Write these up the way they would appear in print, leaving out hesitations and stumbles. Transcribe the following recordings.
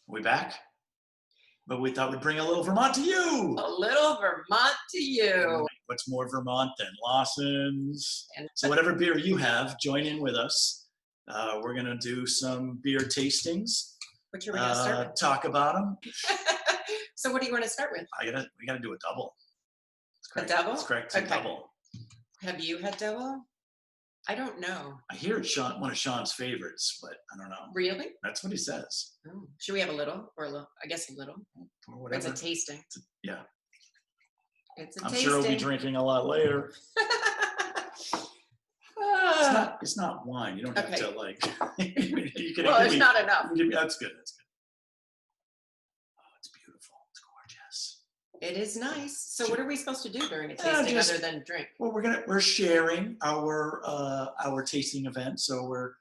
We back? But we thought we'd bring a little Vermont to you. A little Vermont to you. What's more Vermont than Lawson's? So whatever beer you have, join in with us. We're going to do some beer tastings. Which are we going to start with? Talk about them. So what do you want to start with? We got to do a double. A double? That's correct. Okay. A double. Have you had double? I don't know. I hear it's one of Sean's favorites, but I don't know. Really? That's what he says. Oh. Should we have a little? Or a little? I guess a little. Or whatever. It's a tasting. Yeah. It's a I'm tasting. sure we'll be drinking a lot later. It's not wine. You don't have to like. You can, well, it's not enough. That's good. That's good. Oh, it's beautiful. It's gorgeous. It is nice. So what are we supposed to do during a tasting other than drink? Well, we're sharing our tasting event. So we're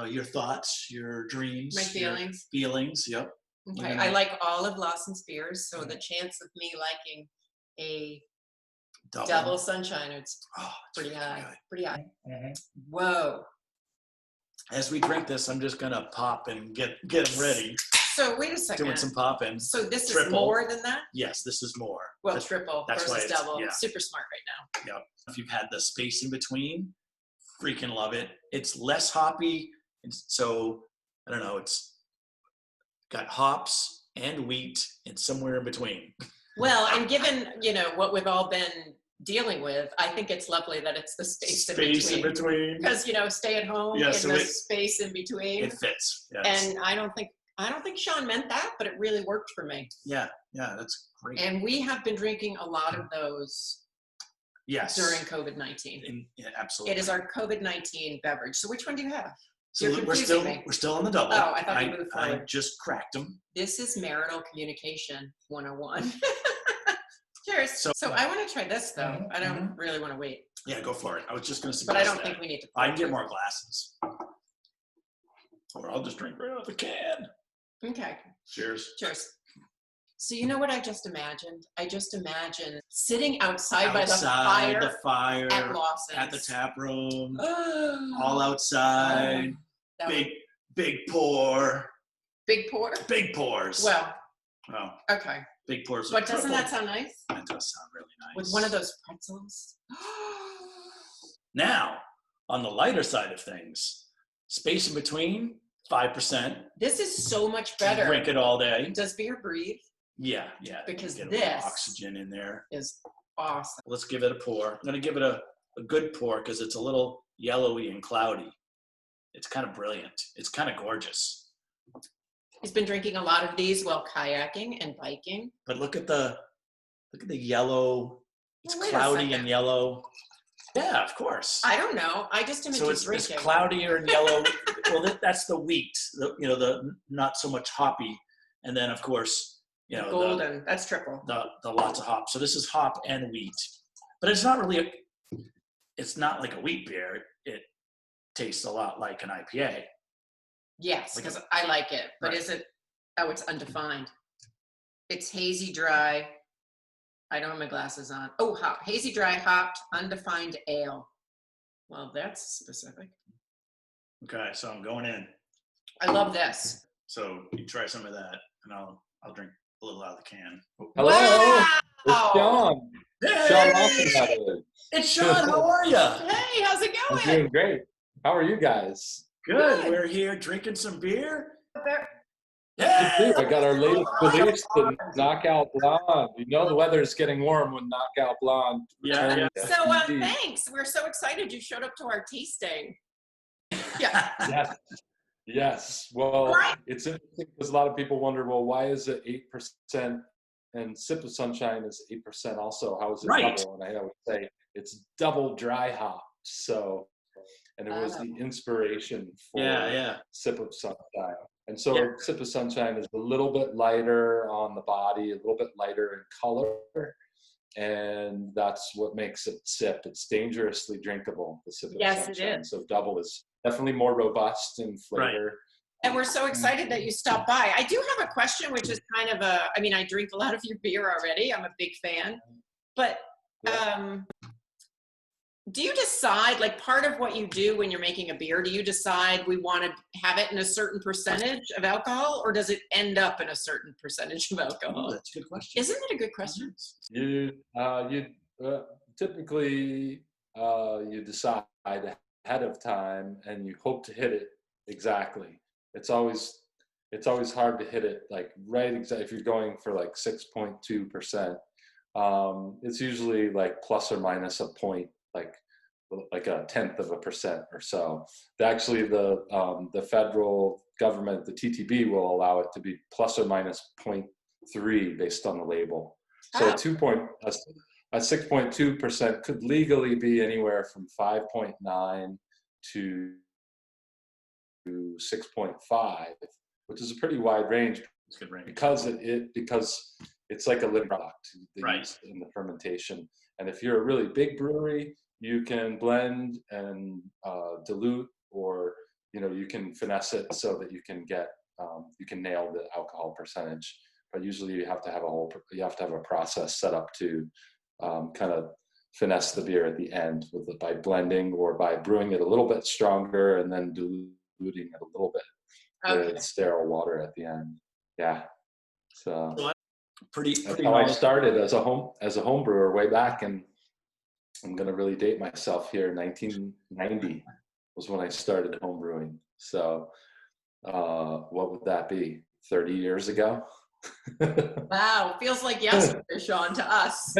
your thoughts, your dreams, my feelings. Feelings. Yep. Okay. I like all of Lawson's beers, so the chance of me liking a double sunshine, it's pretty high. Good. Pretty high. Mm-hmm. Whoa. As we drink this, I'm just gonna pop and get them ready. So wait a second. Doing some popping. So this is more than that? Yes, this is more. Well, triple versus double. Yeah. Super smart right now. Yep. If you've had the space in between, freaking love it. It's less hoppy, and so I don't know. It's got hops and wheat and somewhere in between. Well, and given what we've all been dealing with, I think it's lovely that it's the space in between. Because stay at home in the space in between. It fits. Yes. And I don't think Sean meant that, but it really worked for me. Yeah, that's great. And we have been drinking a lot of those. Yes. During COVID-19. Yeah, absolutely. It is our COVID-19 beverage. So which one do you have? So we're still on the double. Oh, I thought you moved forward. I just cracked them. This is marital communication 101. Cheers. So I want to try this though. Mm-hmm. I don't really want to wait. Yeah, go for it. I was just going to suggest But I don't think we need to. I can get more glasses. Or I'll just drink right out of the can. Okay. Cheers. Cheers. So you know what I just imagined? I just imagined sitting outside by the fire at Lawson's. At the tap room. All outside. Big pour. Big pour? Big pours. Well. Oh. Okay. Big pours. But doesn't that sound nice? That does sound really nice. With one of those pretzels. Now, on the lighter side of things, space in between, 5%. This is so much better. Drink it all day. Does beer breathe? Yeah. Because get this oxygen in there is awesome. Let's give it a pour. I'm going to give it a good pour because it's a little yellowy and cloudy. It's kind of brilliant. It's kind of gorgeous. He's been drinking a lot of these while kayaking and biking. But look at the yellow. It's cloudy and yellow. Yeah, of course. I don't know. I just imagine it's cloudier and yellow. Well, that's the wheat. The not so much hoppy, and then of course golden. That's triple. The lots of hop. So this is hop and wheat, but it's not really it's not like a wheat beer. It tastes a lot like an IPA. Yes, because I like it. But is it? Oh, it's undefined. It's hazy dry. I don't have my glasses on. Oh, hazy dry hopped undefined ale. Well, that's specific. Okay, so I'm going in. I love this. So you try some of that, and I'll drink a little out of the can. Hello, it's Sean. Hey! Sean Lawson. It's Sean. How are you? Hey, how's it going? I'm doing great. How are you guys? Good. We're here drinking some beer. Yeah. I got our latest release, the Knockout Blonde. The weather's getting warm when Knockout Blonde. Yeah. So thanks. We're so excited you showed up to our tasting. Yeah. Yes. Well, it's interesting because a lot of people wonder, well, why is it 8% and Sip of Sunshine is 8% also? How is it double? And I would say it's double dry hop. So, and it was the inspiration for Sip of Sunshine. And so Sip of Sunshine is a little bit lighter on the body, a little bit lighter in color. And that's what makes it Sip. It's dangerously drinkable, the Sip of Sunshine. Yes, it is. So double is definitely more robust in flavor. Right. And we're so excited that you stopped by. I do have a question, which is kind of I drink a lot of your beer already. I'm a big fan. But do you decide, like, part of what you do when you're making a beer, do you decide we want to have it in a certain percentage of alcohol, or does it end up in a certain percentage of alcohol? Oh, that's a good question. Isn't it a good question? You typically you decide ahead of time, and you hope to hit it exactly. It's always hard to hit it like right exactly. If you're going for like 6.2%, it's usually like plus or minus a point, like a 0.1% or so. Actually, the federal government, the TTB, will allow it to be plus or minus 0.3 based on the label. So a 6.2% could legally be anywhere from 5.9 to 6.5, which is a pretty wide range. It's a good range. Because it's like a living product Right. in the fermentation. And if you're a really big brewery, you can blend and dilute, or you can finesse it so that you can get you can nail the alcohol percentage. But usually you have to have a process set up to kind of finesse the beer at the end by blending or by brewing it a little bit stronger and then diluting it a little bit with sterile water at the end. Yeah. So pretty how I started as a home brewer way back, and I'm going to really date myself here. 1990 was when I started home brewing. So what would that be? 30 years ago? Wow, feels like yesterday, Sean, to us.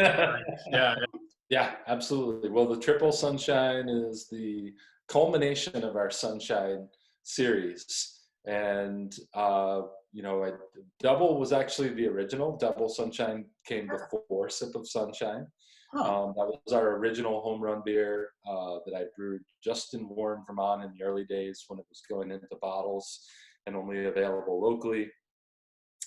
Yeah, absolutely. Well, the Triple Sunshine is the culmination of our Sunshine series. And, Double was actually the original. Double Sunshine came before Sip of Sunshine. That was our original home run beer that I brewed just in Warren, Vermont in the early days when it was going into bottles and only available locally.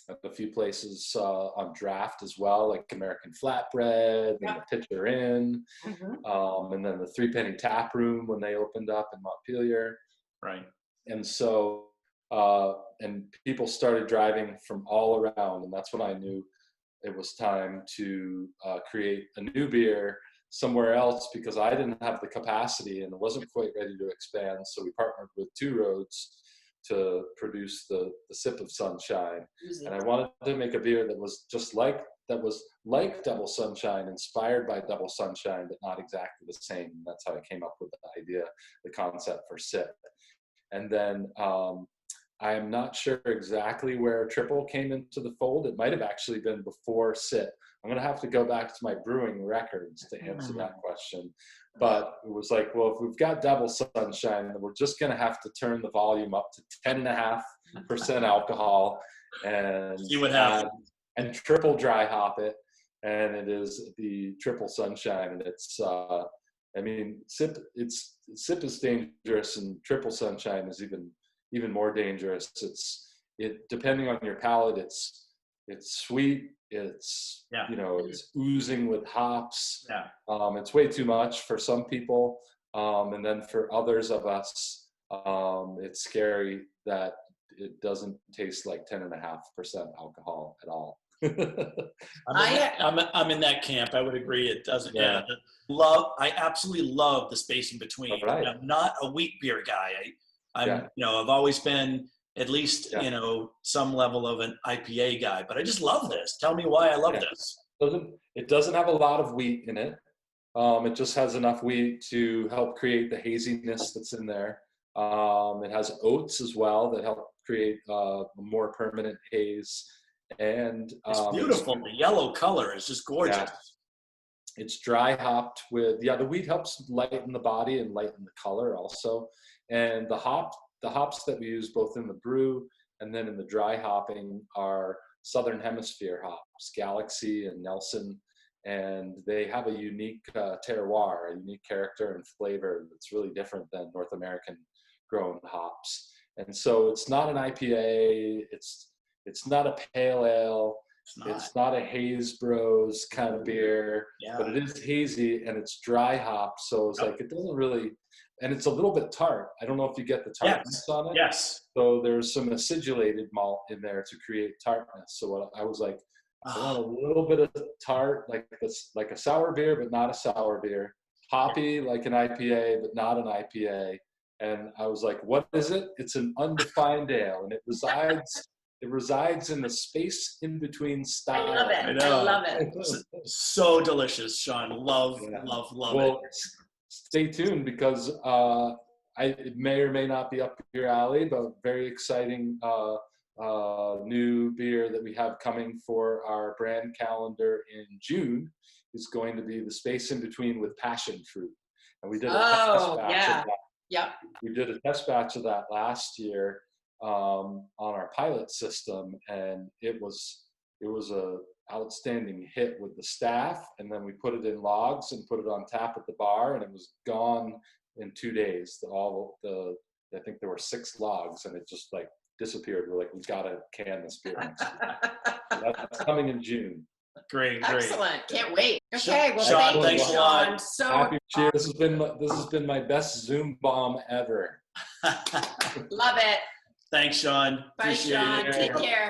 At a few places on draft as well, like American Flatbread and the Pitcher Inn, and then the Three Penny Tap Room when they opened up in Montpelier. Right. And so, and people started driving from all around, and that's when I knew it was time to create a new beer somewhere else, because I didn't have the capacity and it wasn't quite ready to expand. So we partnered with Two Roads to produce the Sip of Sunshine. And I wanted to make a beer that was like Double Sunshine, inspired by Double Sunshine, but not exactly the same. And that's how I came up with the idea, the concept for Sip. And then I am not sure exactly where Triple came into the fold. It might have actually been before Sip. I'm going to have to go back to my brewing records to answer that question. But it was like, well, if we've got Double Sunshine, then we're just going to have to turn the volume up to 10.5% alcohol and see what happens. And triple dry hop it. And it is the Triple Sunshine. And it's, Sip is dangerous, and Triple Sunshine is even more dangerous. Depending on your palate, it's sweet. It's it's oozing with hops. It's way too much for some people, and then for others of us, it's scary that it doesn't taste like 10.5% alcohol at all. I'm in that camp. I would agree. It doesn't. Yeah. I absolutely love the space in between. Right. I'm not a wheat beer guy. I've always been at least, some level of an IPA guy, but I just love this. Tell me why I love this. It doesn't have a lot of wheat in it. It just has enough wheat to help create the haziness that's in there. It has oats as well that help create a more permanent haze. And it's beautiful. The yellow color is just gorgeous. Yeah. It's dry hopped with, the wheat helps lighten the body and lighten the color also. And the hops that we use both in the brew and then in the dry hopping are Southern Hemisphere hops, Galaxy and Nelson. And they have a unique terroir, a unique character and flavor that's really different than North American grown hops. And so it's not an IPA, it's not a pale ale, it's not a Haze Bros kind of beer, but it is hazy and it's dry hop. So it's like, it doesn't really, and it's a little bit tart. I don't know if you get the tartness on it. Yes. So there's some acidulated malt in there to create tartness. So I was like, I want a little bit of tart, like a sour beer, but not a sour beer. hoppy like an IPA, but not an IPA. And I was like, what is it? It's an undefined ale, and it resides in the space in between styles. I love it. I love it. So delicious, Sean. Love it. Stay tuned, because it may or may not be up your alley, but very exciting new beer that we have coming for our brand calendar in June is going to be the space in between with passion fruit. And we did a test batch of that. Yep. We did a test batch of that last year on our pilot system, and it was a outstanding hit with the staff. And then we put it in logs and put it on tap at the bar, and it was gone in 2 days. I think there were 6 logs, and it just like disappeared. We're like, we gotta can this beer next year. That's coming in June. Great. Excellent. Can't wait. Okay. Well, Sean, thank you, thanks a lot. So happy cheers. This has been my best Zoom bomb ever. love it. Thanks, Sean. Bye, Appreciate Sean. it. Take care.